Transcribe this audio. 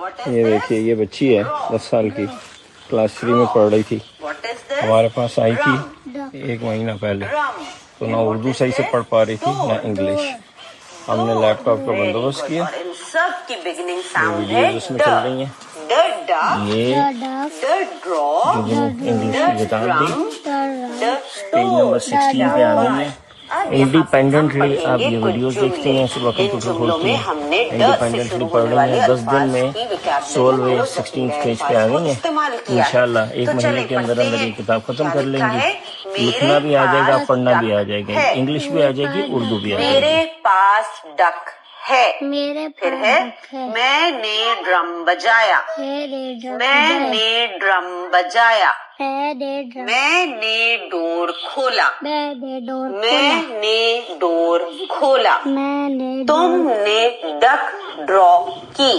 ये देखिए, ये बच्ची है 10 साल की, क्लास 3 में पढ़ रही थी, हमारे पास आई थी 1 महीना पहले। तो ना उर्दू सही से पढ़ पा रही थी ना इंग्लिश। हमने लैपटॉप का बंदोबस्त किया, वीडियोज उसमें चल रही हैं, ये इंग्लिश की किताब दी, पेज नंबर 16 पे आ गई है। इंडिपेंडेंटली आप ये वीडियोस देखते हैं, सुबह कंप्यूटर खोलते हैं, इंडिपेंडेंटली पढ़ रही हैं। 10 दिन में 16वें 16 पेज पे आ गई हैं। इंशाल्लाह 1 महीने के अंदर अंदर ये किताब खत्म कर लेंगी। लिखना भी आ जाएगा, पढ़ना भी आ जाएगा, इंग्लिश भी आ जाएगी, उर्दू भी आ जाएगी। मेरे पास डक है, फिर है मैंने ड्रम बजाया, मैंने ड्रम बजाया, मैंने डोर खोला, मैंने डोर खोला, तुमने डक ड्रॉ की।